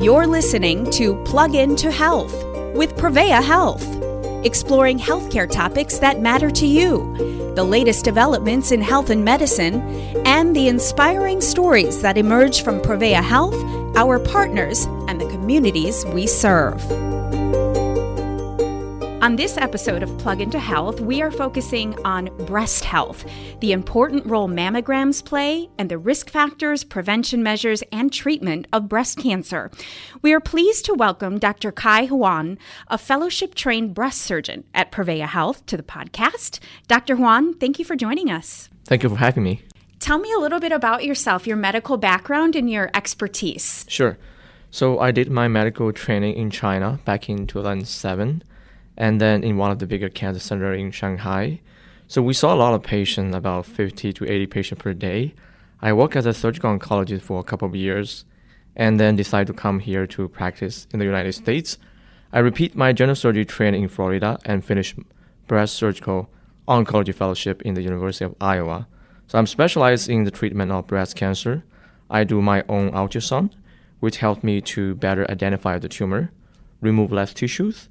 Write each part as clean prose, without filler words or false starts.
You're listening to Plug Into Health with Prevea Health, exploring healthcare topics that matter to you, the latest developments in health and medicine, and the inspiring stories that emerge from Prevea Health, our partners, and the communities we serve. On this episode of Plug Into Health, we are focusing on breast health, the important role mammograms play, and the risk factors, prevention measures, and treatment of breast cancer. We are pleased to welcome Dr. Huang, a fellowship-trained breast surgeon at Prevea Health, to the podcast. Dr. Huang, thank you for joining us. Thank you for having me. Tell me a little bit about yourself, your medical background, and your expertise. Sure. So I did my medical training in China back in 2007. And then in one of the bigger cancer centers in Shanghai. So we saw a lot of patients, about 50 to 80 patients per day. I worked as a surgical oncologist for a couple of years and then decided to come here to practice in the United States. I repeat my general surgery training in Florida and finished breast surgical oncology fellowship in the University of Iowa. So I'm specialized in the treatment of breast cancer. I do my own ultrasound, which helped me to better identify the tumor, remove less tissues,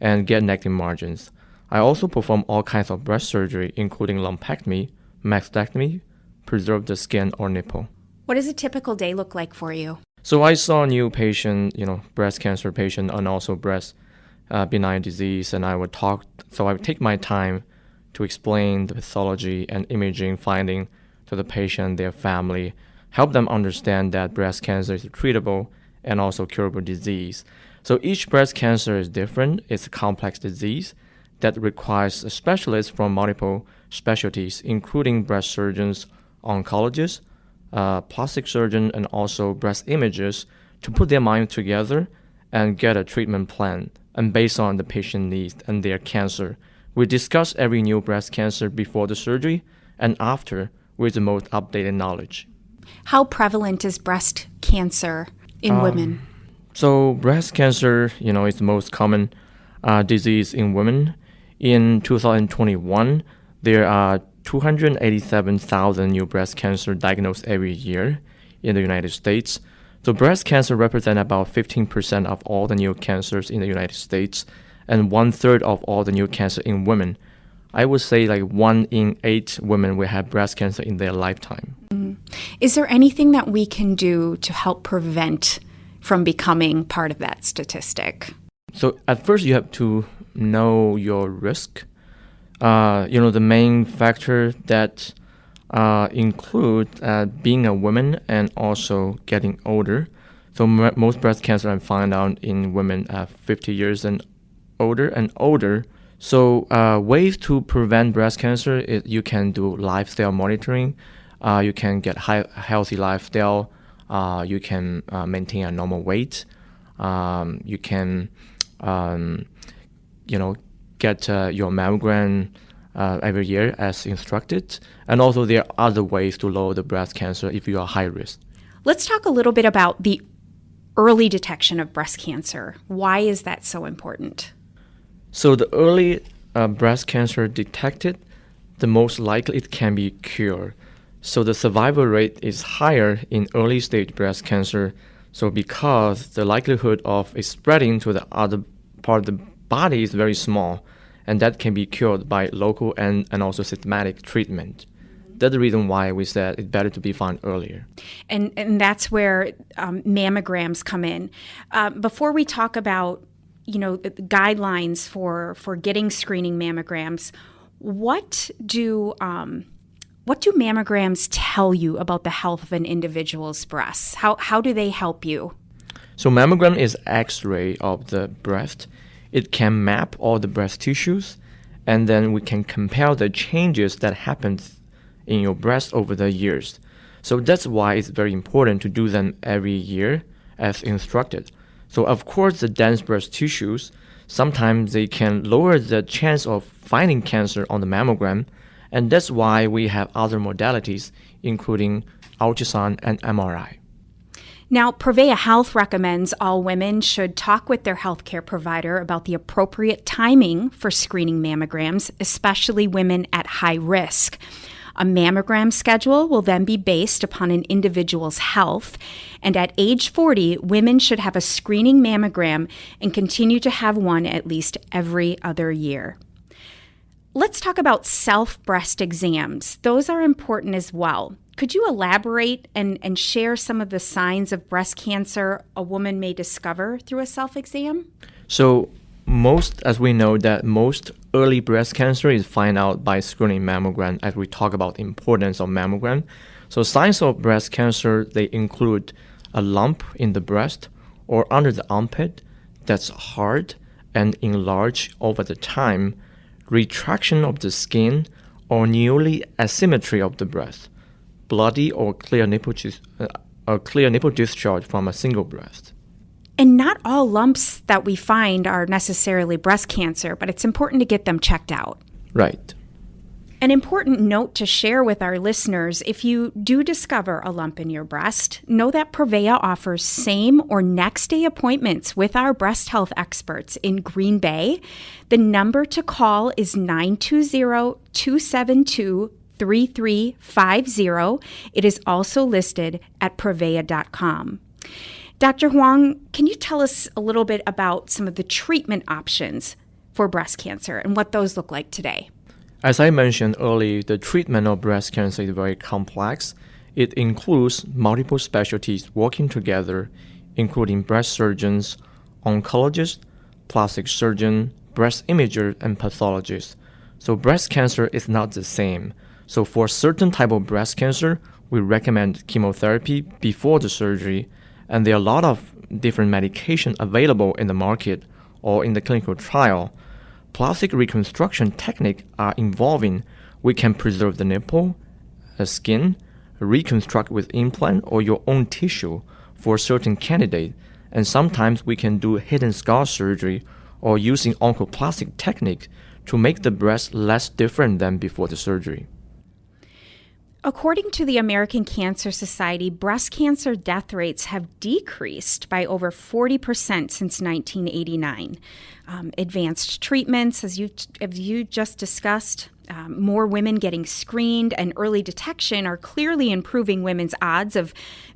and get negative margins. I also perform all kinds of breast surgery, including lumpectomy, mastectomy, preserve the skin or nipple. What does a typical day look like for you? So I saw a new patient, breast cancer patient, and also breast benign disease, and I would take my time to explain the pathology and imaging finding to the patient, their family, help them understand that breast cancer is a treatable and also curable disease. So each breast cancer is different. It's a complex disease that requires a specialist from multiple specialties, including breast surgeons, oncologists, plastic surgeons, and also breast imagers to put their mind together and get a treatment plan. And based on the patient needs and their cancer, we discuss every new breast cancer before the surgery and after with the most updated knowledge. How prevalent is breast cancer in women? So breast cancer, is the most common disease in women. In 2021, there are 287,000 new breast cancer diagnosed every year in the United States. So breast cancer represents about 15% of all the new cancers in the United States and 1/3 of all the new cancer in women. I would say 1 in 8 women will have breast cancer in their lifetime. Is there anything that we can do to help prevent from becoming part of that statistic? So at first you have to know your risk. The main factor that include being a woman and also getting older. So most breast cancer I find out in women 50 years and older. So ways to prevent breast cancer is you can do lifestyle monitoring. You can get healthy lifestyle. You can maintain a normal weight. You can, get your mammogram every year as instructed. And also there are other ways to lower the breast cancer if you are high risk. Let's talk a little bit about the early detection of breast cancer. Why is that so important? So the early breast cancer detected, the most likely it can be cured. So the survival rate is higher in early stage breast cancer. So because the likelihood of it spreading to the other part of the body is very small, and that can be cured by local and also systematic treatment. That's the reason why we said it's better to be found earlier. And that's where mammograms come in. Before we talk about, the guidelines for getting screening mammograms, what do mammograms tell you about the health of an individual's breasts? How do they help you? So mammogram is X-ray of the breast. It can map all the breast tissues, and then we can compare the changes that happens in your breast over the years. So that's why it's very important to do them every year as instructed. So of course, the dense breast tissues, sometimes they can lower the chance of finding cancer on the mammogram. And that's why we have other modalities, including ultrasound and MRI. Now, Prevea Health recommends all women should talk with their healthcare provider about the appropriate timing for screening mammograms, especially women at high risk. A mammogram schedule will then be based upon an individual's health. And at age 40, women should have a screening mammogram and continue to have one at least every other year. Let's talk about self-breast exams. Those are important as well. Could you elaborate and share some of the signs of breast cancer a woman may discover through a self-exam? So as we know that most early breast cancer is found out by screening mammogram, as we talk about the importance of mammogram. So signs of breast cancer, they include a lump in the breast or under the armpit that's hard and enlarged over the time, retraction of the skin or newly asymmetry of the breast, bloody or clear nipple discharge from a single breast. And not all lumps that we find are necessarily breast cancer, but it's important to get them checked out. Right. An important note to share with our listeners, if you do discover a lump in your breast, know that Prevea offers same or next day appointments with our breast health experts in Green Bay. The number to call is 920-272-3350. It is also listed at Prevea.com. Dr. Huang, can you tell us a little bit about some of the treatment options for breast cancer and what those look like today? As I mentioned earlier, the treatment of breast cancer is very complex. It includes multiple specialties working together, including breast surgeons, oncologists, plastic surgeon, breast imager, and pathologists. So breast cancer is not the same. So for certain type of breast cancer, we recommend chemotherapy before the surgery, and there are a lot of different medications available in the market or in the clinical trial. Plastic reconstruction techniques are involving. We can preserve the nipple, the skin, reconstruct with implant or your own tissue for a certain candidate, and sometimes we can do hidden scar surgery or using oncoplastic technique to make the breast less different than before the surgery. According to the American Cancer Society, breast cancer death rates have decreased by over 40% since 1989. Advanced treatments, as you just discussed, more women getting screened, and early detection are clearly improving women's odds of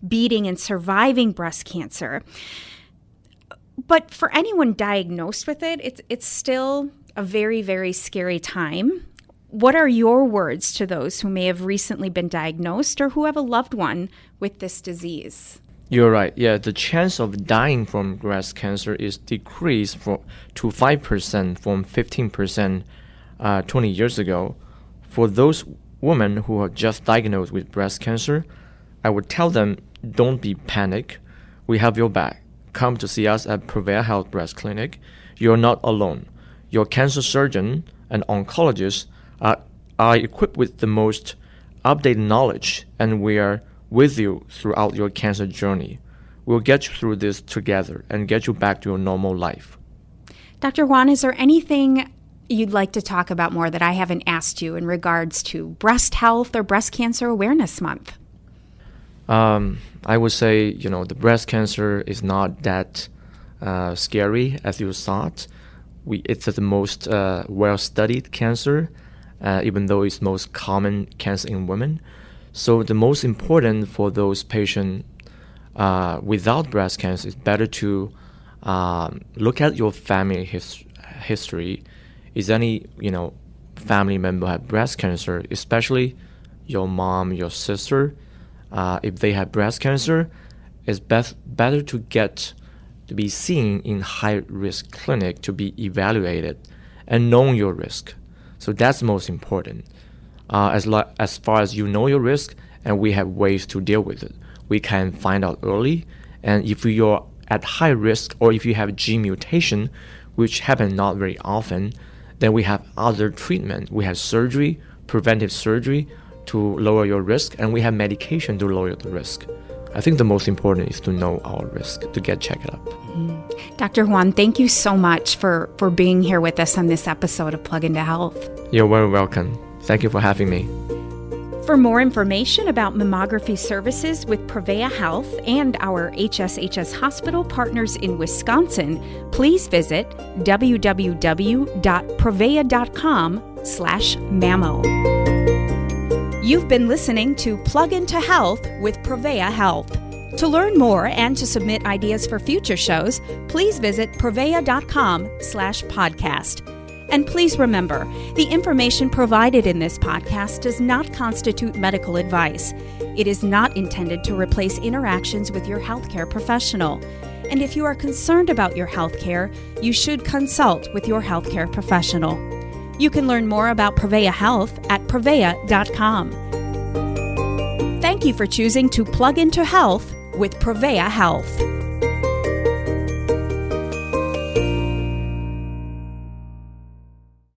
beating and surviving breast cancer. But for anyone diagnosed with it, it's still a very, very scary time. What are your words to those who may have recently been diagnosed or who have a loved one with this disease? You're right. Yeah, the chance of dying from breast cancer is decreased to 5% from 15% 20 years ago. For those women who are just diagnosed with breast cancer, I would tell them, don't be panic. We have your back. Come to see us at Prevea Health Breast Clinic. You're not alone. Your cancer surgeon and oncologist are equipped with the most updated knowledge, and we are with you throughout your cancer journey. We'll get you through this together and get you back to your normal life. Dr. Huang, is there anything you'd like to talk about more that I haven't asked you in regards to breast health or Breast Cancer Awareness Month? I would say, the breast cancer is not that scary as you thought. It's the most well-studied cancer, even though it's most common cancer in women. So the most important for those patients without breast cancer is better to look at your family history. Is any family member have breast cancer, especially your mom, your sister? If they have breast cancer, it's better to be seen in high-risk clinic to be evaluated and know your risk. So that's most important. As far as you know your risk, and we have ways to deal with it. We can find out early, and if you're at high risk or if you have gene mutation, which happen not very often, then we have other treatment. We have surgery, preventive surgery to lower your risk, and we have medication to lower the risk. I think the most important is to know our risk, to get checked up. Dr. Huang, thank you so much for being here with us on this episode of Plug Into Health. You're very welcome. Thank you for having me. For more information about mammography services with Prevea Health and our HSHS hospital partners in Wisconsin, please visit www.prevea.com/mammo. You've been listening to Plug into Health with Prevea Health. To learn more and to submit ideas for future shows, please visit prevea.com/podcast. And please remember, the information provided in this podcast does not constitute medical advice. It is not intended to replace interactions with your healthcare professional. And if you are concerned about your healthcare, you should consult with your healthcare professional. You can learn more about Prevea Health at prevea.com. Thank you for choosing to plug into health with Prevea Health.